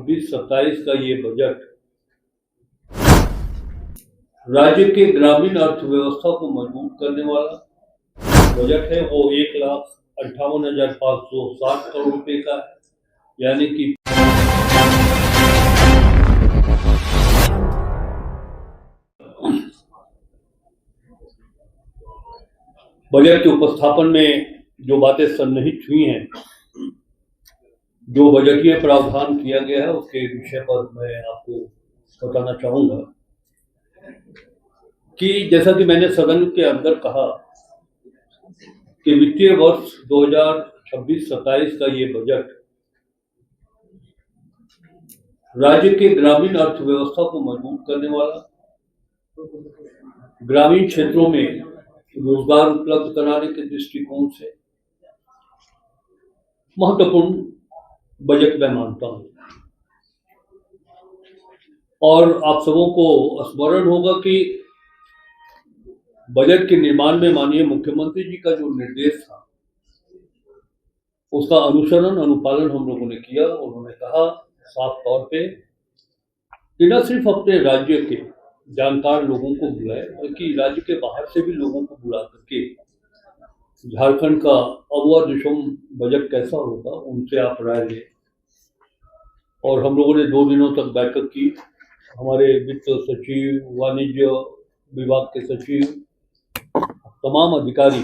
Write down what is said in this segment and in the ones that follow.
2026-27 का ये बजट राज्य के ग्रामीण अर्थव्यवस्था को मजबूत करने वाला बजट है। वो 1,58,560 करोड़ रुपए का है, यानी कि बजट के उपस्थापन में जो बातें सन्निहित हुई हैं, जो बजटीय प्रावधान किया गया है, उसके विषय पर मैं आपको बताना चाहूंगा कि जैसा कि मैंने सदन के अंदर कहा कि वित्तीय वर्ष 2026-27 का ये बजट राज्य के ग्रामीण अर्थव्यवस्था को मजबूत करने वाला, ग्रामीण क्षेत्रों में रोजगार उपलब्ध कराने के दृष्टिकोण से महत्वपूर्ण बजट मैं मानता हूं। और आप सबों को स्मरण होगा कि बजट के निर्माण में माननीय मुख्यमंत्री जी का जो निर्देश था, उसका अनुसरण अनुपालन हम लोगों ने किया। उन्होंने कहा साफ तौर पे कि न सिर्फ अपने राज्य के जानकार लोगों को बुलाए, बल्कि राज्य के बाहर से भी लोगों को बुला करके झारखंड का अव्वल दिशम बजट कैसा होगा उनसे आप राय लें। और हम लोगों ने 2 दिनों तक बैठक की। हमारे वित्त सचिव, वाणिज्य विभाग के सचिव, तमाम अधिकारी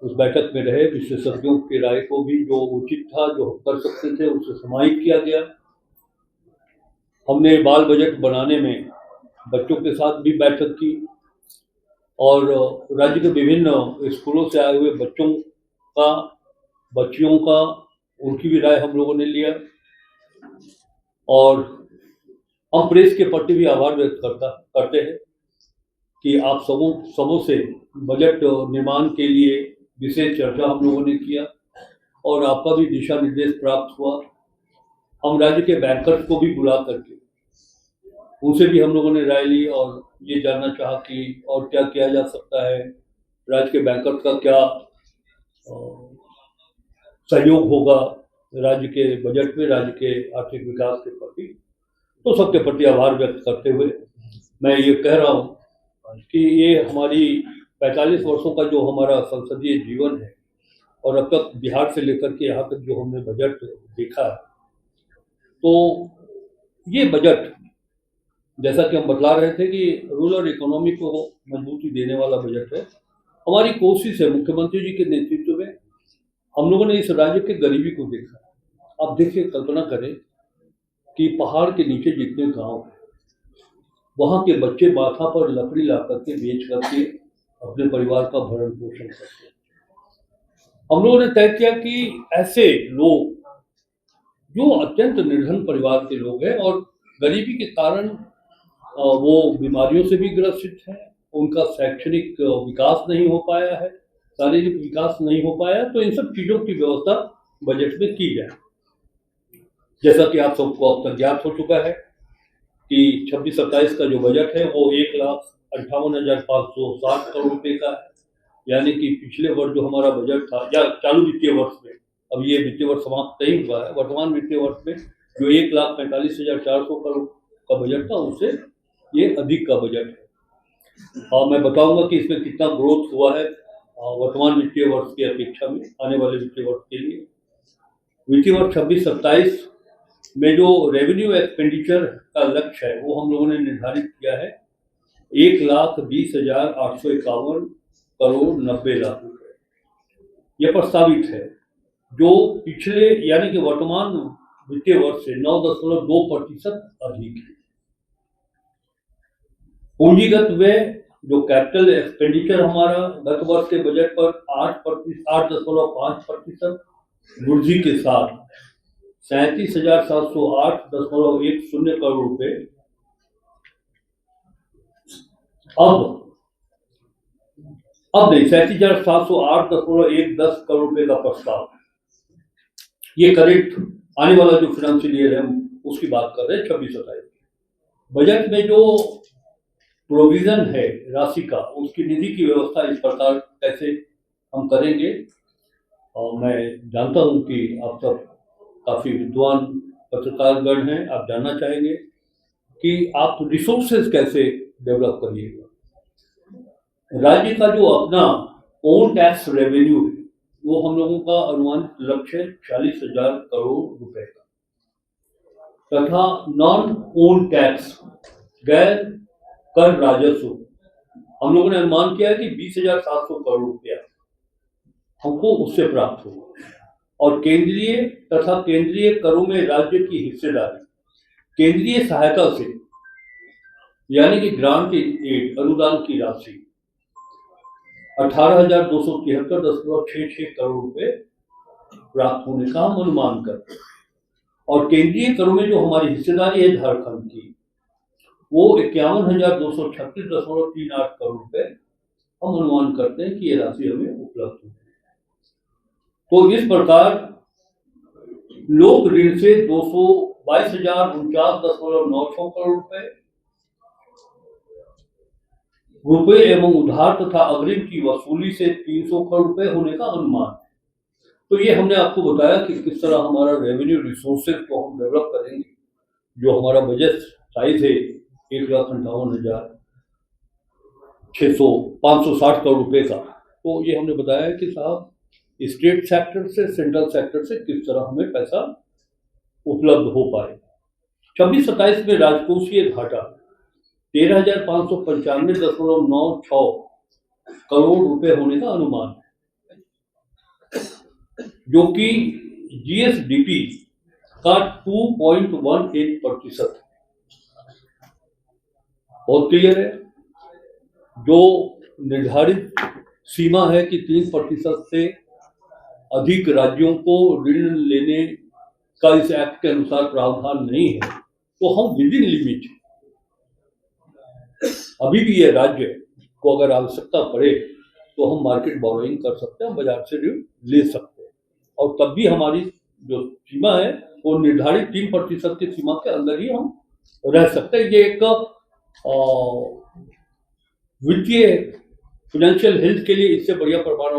उस बैठक में रहे। विशेषज्ञों की राय को भी जो उचित था, जो हम कर सकते थे, उसे समाहित किया गया। हमने बाल बजट बनाने में बच्चों के साथ भी बैठक की और राज्य के विभिन्न स्कूलों से आए हुए बच्चियों का उनकी भी राय हम लोगों ने लिया। और हम प्रेस के प्रति भी आभार व्यक्त करते हैं कि आप सबों से बजट निर्माण के लिए विशेष चर्चा हम लोगों ने किया और आपका भी दिशा निर्देश प्राप्त हुआ। हम राज्य के बैंकर्स को भी बुला करके उनसे भी हम लोगों ने राय ली और ये जानना चाहा कि और क्या किया जा सकता है, राज्य के बैंकर्स का क्या सहयोग होगा राज्य के बजट में, राज्य के आर्थिक विकास के प्रति। तो सबके प्रति आभार व्यक्त करते हुए मैं ये कह रहा हूँ कि ये हमारी 45 वर्षों का जो हमारा संसदीय जीवन है और अब तक बिहार से लेकर के यहाँ तक जो हमने बजट देखा है, तो ये बजट जैसा कि हम बतला रहे थे कि रूरल इकोनॉमी को मजबूती देने वाला बजट है। हमारी कोशिश है, मुख्यमंत्री जी के नेतृत्व में हम लोगों ने इस राज्य के गरीबी को देखा। आप देखिए, कल्पना करें कि पहाड़ के नीचे जितने गांव हैं, वहां के बच्चे माथा पर लकड़ी ला करके बेच करके अपने परिवार का भरण पोषण करते हैं। हम लोगों ने तय किया कि ऐसे लोग जो अत्यंत निर्धन परिवार के लोग हैं और गरीबी के कारण वो बीमारियों से भी ग्रसित हैं, उनका शैक्षणिक विकास नहीं हो पाया है, शारीरिक विकास नहीं हो पाया, तो इन सब चीजों की व्यवस्था बजट में की जाए। जैसा कि आप सबको अब तक ज्ञात हो चुका है कि 26-27 का जो बजट है वो 1,58,560 करोड़ रुपए का है, यानी कि पिछले वर्ष जो हमारा बजट था या चालू वित्तीय वर्ष में, अब ये वित्तीय वर्ष समाप्त नहीं हुआ है, वर्तमान वित्तीय वर्ष में जो 1,45,400 करोड़ का बजट था उससे ये अधिक का बजट है। और मैं बताऊंगा कि इसमें कितना ग्रोथ हुआ है वर्तमान वित्तीय वर्ष की अपेक्षा में आने वाले वित्तीय वर्ष के लिए। वित्तीय वर्ष 26-27 में जो रेवेन्यू एक्सपेंडिचर का लक्ष्य है वो हम लोगों ने निर्धारित किया है 1,20,851 करोड़ 90 लाख रुपए। यह प्रस्तावित है, जो पिछले यानी कि वर्तमान वित्तीय वर्ष से 9.2% अधिक है। पूंजीगत व्यय जो कैपिटल एक्सपेंडिचर हमारा गत वर्ष के बजट पर 8.5% वृद्धि के साथ 37,708.10 करोड़ रुपए अब नहीं 37,708.10 करोड़ रुपए का प्रस्ताव। ये करेक्ट आने वाला जो फाइनेंशियल ईयर है उसकी बात कर रहे हैं 26-27। बजट में जो प्रोविजन है राशि का, उसकी निधि की व्यवस्था इस प्रकार कैसे हम करेंगे। और मैं जानता हूं कि आप सब काफी विद्वान पत्रकारगण हैं, आप जानना चाहेंगे कि आप रिसोर्सेज कैसे डेवलप करिएगा। राज्य का जो अपना ओन टैक्स रेवेन्यू है वो हम लोगों का अनुमानित लक्ष्य है 40,000 करोड़ रुपए का, तथा नॉन ओन टैक्स गैर कर राजस्व हम लोगों ने अनुमान किया है कि 20,700 करोड़ रुपया हमको उससे प्राप्त होगा। और केंद्रीय तथा केंद्रीय करों में राज्य की हिस्सेदारी केंद्रीय सहायता से यानी कि ग्रांट एड अनुदान की राशि 18,273.66 करोड़ रुपए प्राप्त होने का हम अनुमान करते हैं। और केंद्रीय करों में जो हमारी हिस्सेदारी है झारखंड की वो 51,236.38 करोड़ रुपए हम अनुमान करते हैं कि ये राशि हमें उपलब्ध होगी। तो इस प्रकार लोक ऋण से 222,049.96 करोड़ रुपए एवं उधार तथा अग्रिम की वसूली से 300 करोड़ रुपए होने का अनुमान है। तो ये हमने आपको बताया कि किस तरह हमारा रेवेन्यू रिसोर्सेज को हम डेवलप करेंगे। जो हमारा बजट साइज है 1,58,560 करोड़ रुपए का, तो ये हमने बताया है कि साहब स्टेट सेक्टर से सेंट्रल सेक्टर से किस तरह हमें पैसा उपलब्ध हो पाए। 26-27 में राजकोषीय घाटा 13,595.96 करोड़ रुपए होने का अनुमान है, जो कि जीएसडीपी का 2.18% बहुत क्लियर है। जो निर्धारित सीमा है कि 3% से अधिक राज्यों को ऋण लेने का इस एक्ट के अनुसार प्रावधान नहीं है, तो हम विद इन लिमिट अभी भी ये राज्य को अगर आवश्यकता पड़े तो हम मार्केट बोरोइंग कर सकते हैं, बाजार से ऋण ले सकते हैं। और तब भी हमारी जो सीमा है वो निर्धारित 3% की सीमा के अंदर ही हम रह सकते हैं। ये एक वित्तीय फाइनेंशियल हेल्थ के लिए इससे बढ़िया प्रमाण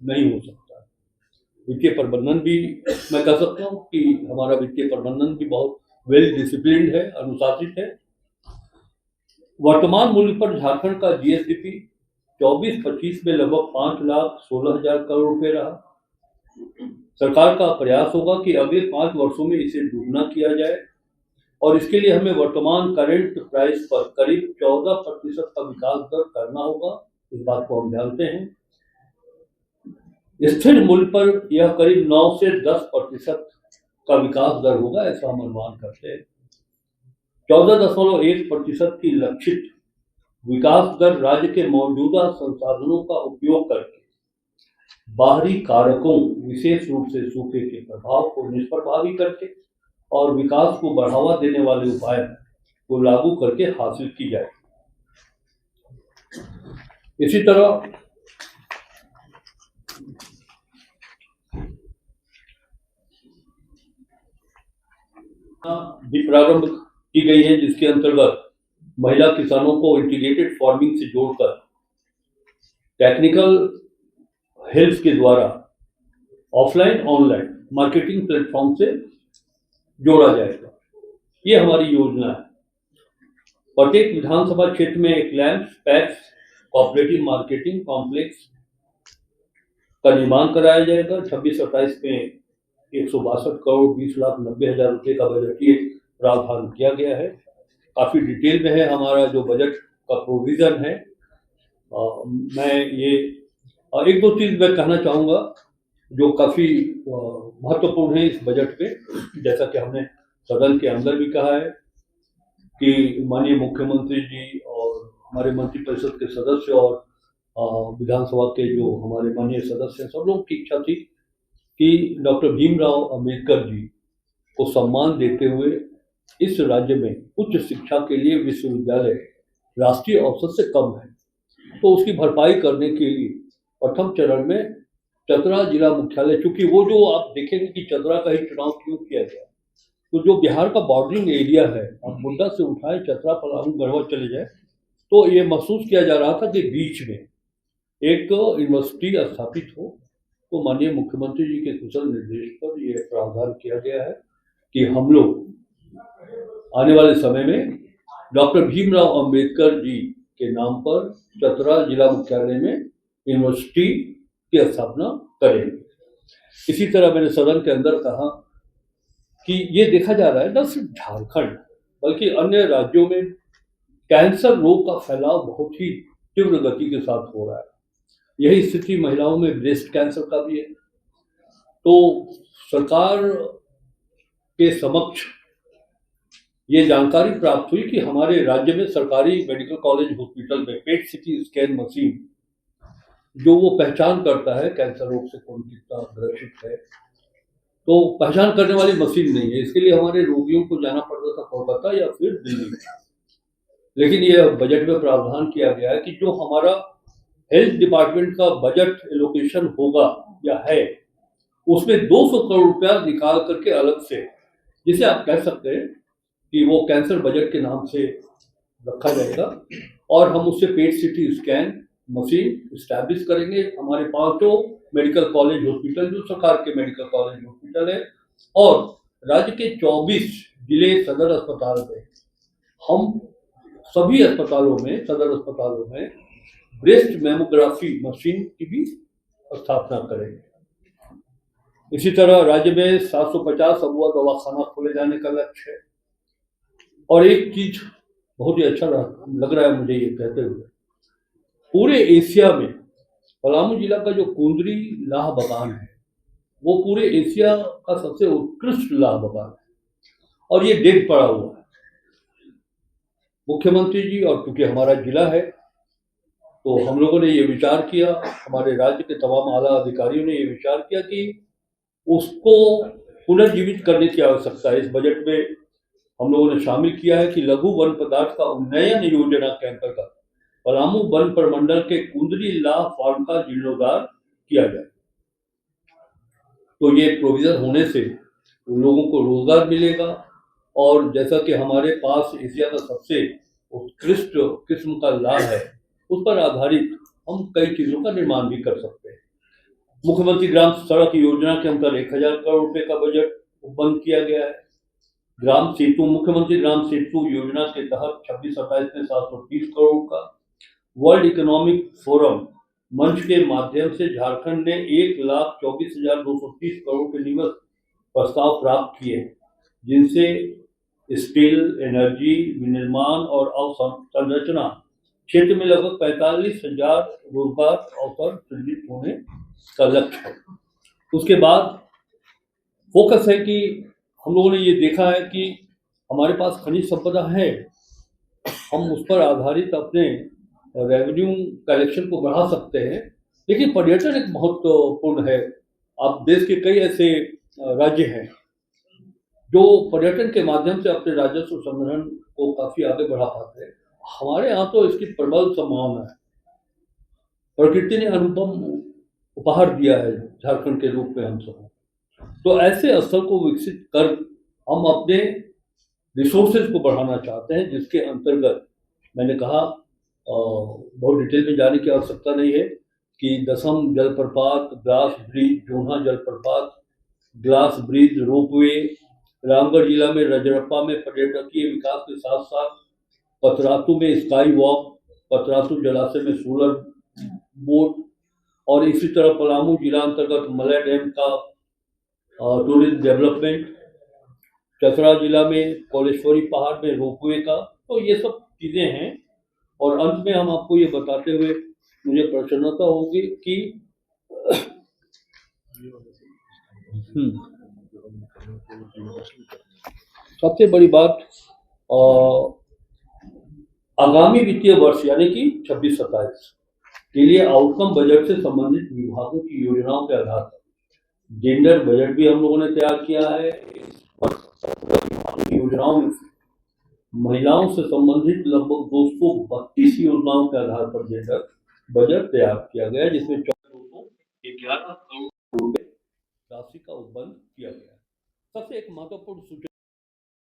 नहीं हो सकता। वित्तीय प्रबंधन भी मैं कह सकता हूँ कि हमारा वित्तीय प्रबंधन भी बहुत वेल डिसिप्लिन्ड है, अनुशासित है। वर्तमान मूल्य पर झारखंड का जीएसडीपी 24-25 में लगभग 5,16,000 करोड़ रुपए रहा। सरकार का प्रयास होगा कि अगले 5 वर्षों में इसे दुगना किया जाए और इसके लिए हमें वर्तमान करंट प्राइस पर करीब 14% का विकास दर करना होगा। इस बात को हम जानते हैं। स्थिर मूल्य पर यह करीब 9 से 10% का विकास दर होगा, ऐसा हम अनुमान करते हैं। 14.1% की लक्षित विकास दर राज्य के मौजूदा संसाधनों का उपयोग करके बाहरी कारकों विशेष रूप से सूखे के प्रभाव को निष्प्रभावी करके और विकास को बढ़ावा देने वाले उपाय को लागू करके हासिल की जाए। इसी तरह भी प्रारंभ की गई है, जिसके अंतर्गत महिला किसानों को इंटीग्रेटेड फार्मिंग से जोड़कर टेक्निकल हेल्प के द्वारा ऑफलाइन ऑनलाइन मार्केटिंग प्लेटफॉर्म से जोड़ा जाएगा। ये हमारी योजना है। प्रत्येक विधानसभा क्षेत्र में एक lamps PACS cooperative marketing complex का निर्माण कराया जाएगा। 26-27 में 162,20,90,000 रुपए का बजटीय प्रावधान किया गया है। काफी डिटेल में है हमारा जो बजट का प्रोविजन है। मैं ये एक दो चीज मैं कहना चाहूंगा जो काफी महत्वपूर्ण है इस बजट पे। जैसा कि हमने सदन के अंदर भी कहा है कि माननीय मुख्यमंत्री जी और हमारे मंत्रिपरिषद के सदस्य और विधानसभा के जो हमारे माननीय सदस्य हैं, सब लोगों की इच्छा थी कि डॉक्टर भीमराव अंबेडकर जी को सम्मान देते हुए इस राज्य में उच्च शिक्षा के लिए विश्वविद्यालय राष्ट्रीय औसत से कम है, तो उसकी भरपाई करने के लिए प्रथम चरण में चतरा जिला मुख्यालय, चूंकि वो जो आप देखेंगे कि चतरा का ही चुनाव क्यों किया गया, तो जो बिहार का बॉर्डरिंग एरिया है, आप मुद्दा से उठाए चतरा पलामू गढ़वा चले जाए, तो ये महसूस किया जा रहा था कि बीच में एक यूनिवर्सिटी स्थापित हो। तो माननीय मुख्यमंत्री जी के कुशल निर्देश पर यह प्रावधान किया गया है कि हम लोग आने वाले समय में डॉक्टर भीमराव अंबेडकर जी के नाम पर चतरा जिला मुख्यालय में यूनिवर्सिटी की स्थापना करेंगे। इसी तरह मैंने सदन के अंदर कहा कि ये देखा जा रहा है न सिर्फ झारखंड बल्कि अन्य राज्यों में कैंसर रोग का फैलाव बहुत ही तीव्र गति के साथ हो रहा है। यही स्थिति महिलाओं में ब्रेस्ट कैंसर का भी है। तो सरकार के समक्ष ये जानकारी प्राप्त हुई कि हमारे राज्य में सरकारी मेडिकल कॉलेज हॉस्पिटल में पेट सीटी स्कैन मशीन जो वो पहचान करता है कैंसर रोग से कौन कितना ग्रसित है, तो पहचान करने वाली मशीन नहीं है। इसके लिए हमारे रोगियों को जाना पड़ता था कोलकाता या फिर दिल्ली में। लेकिन ये बजट में प्रावधान किया गया है कि जो हमारा हेल्थ डिपार्टमेंट का बजट एलोकेशन होगा या है, उसमें 200 करोड़ रुपया निकाल करके अलग से, जिसे आप कह सकते हैं कि वो कैंसर बजट के नाम से रखा जाएगा, और हम उससे पेट सीटी स्कैन मशीन स्टैब्लिश करेंगे। हमारे 5 मेडिकल कॉलेज हॉस्पिटल जो सरकार के मेडिकल कॉलेज हॉस्पिटल है, और राज्य के 24 जिले सदर अस्पताल में हम सभी अस्पतालों में, सदर अस्पतालों में ब्रेस्ट मैमोग्राफी मशीन की भी स्थापना करेंगे। इसी तरह राज्य में 750 अबुआ दवाखाना खोले जाने का लक्ष्य है। और एक चीज बहुत ही अच्छा लग रहा है मुझे ये कहते हुए, पूरे एशिया में पलामू जिला का जो कुंदरी लाह बगान है वो पूरे एशिया का सबसे उत्कृष्ट लाह बगान है, और ये डेट पड़ा हुआ है। मुख्यमंत्री जी, और क्योंकि हमारा जिला है तो हम लोगों ने ये विचार किया, हमारे राज्य के तमाम आला अधिकारियों ने ये विचार किया कि उसको पुनर्जीवित करने की आवश्यकता है। इस बजट में हम लोगों ने शामिल किया है कि लघु वन पदार्थ का उन्नयन योजना के अंतर्गत पलामू वन प्रमंडल के कुंदरी लाह फार्म का जीर्णोद्धार किया जाए। तो ये प्रोविजन होने से लोगों को रोजगार मिलेगा, और जैसा कि हमारे पास एशिया का सबसे उत्कृष्ट किस्म का लाह है, उस पर आधारित हम कई चीजों का निर्माण भी कर सकते हैं। मुख्यमंत्री ग्राम सड़क योजना के अंतर्गत 1000 करोड़ रुपए का बजट बंद किया गया है। ग्राम सेतु, मुख्यमंत्री ग्राम सेतु योजना के तहत 26-27 में 730 करोड़ का, वर्ल्ड इकोनॉमिक फोरम मंच के माध्यम से झारखंड ने 1,24,230 करोड़ के निवेश प्रस्ताव प्राप्त किए, जिनसे स्टील, एनर्जी, विनिर्माण और अवसंरचना क्षेत्र में लगभग 45,000 रोजगार अवसर सृजित होने का लक्ष्य है। उसके बाद फोकस है कि हम लोगों ने ये देखा है कि हमारे पास खनिज संपदा है, हम उस पर आधारित अपने रेवेन्यू कलेक्शन को बढ़ा सकते हैं। लेकिन पर्यटन एक महत्वपूर्ण है। आप देश के कई ऐसे राज्य हैं जो पर्यटन के माध्यम से अपने राजस्व संग्रहण को काफी आगे बढ़ा पाते हैं। हमारे यहाँ तो इसकी प्रबल संभावना है। प्रकृति ने अनुपम उपहार दिया है झारखंड के रूप में हम सब। तो ऐसे स्थल को विकसित कर हम अपने रिसोर्सेज को बढ़ाना चाहते हैं, जिसके अंतर्गत मैंने कहा, बहुत डिटेल में जाने की आवश्यकता नहीं है कि दसम जलप्रपात, ग्लास ब्रिज, जोन्हा जलप्रपात, ग्लास ब्रिज, रोपवे, रामगढ़ जिला में रजरप्पा में पर्यटकीय विकास के साथ साथ पतरातू में स्काई वॉक, पतरातू जलाशय में सोलर बोट, और इसी तरह पलामू जिला अंतर्गत मलय डैम का टूरिज्म डेवलपमेंट, चतरा जिला में कोलेश्वरी पहाड़ में रोपवे का। तो ये सब चीजें हैं। और अंत में हम आपको ये बताते हुए मुझे प्रसन्नता होगी कि सबसे बड़ी बात, आगामी वित्तीय वर्ष यानी कि 26-27 के लिए आउटकम बजट से संबंधित विभागों की योजनाओं के आधार पर जेंडर बजट भी हम लोगों ने तैयार किया है। योजनाओं में महिलाओं से संबंधित लगभग 232 योजनाओं के आधार पर जेंडर बजट तैयार किया गया, जिसमें 211 करोड़ रुपए राशि का उपबंध किया गया। सबसे एक महत्वपूर्ण सूचना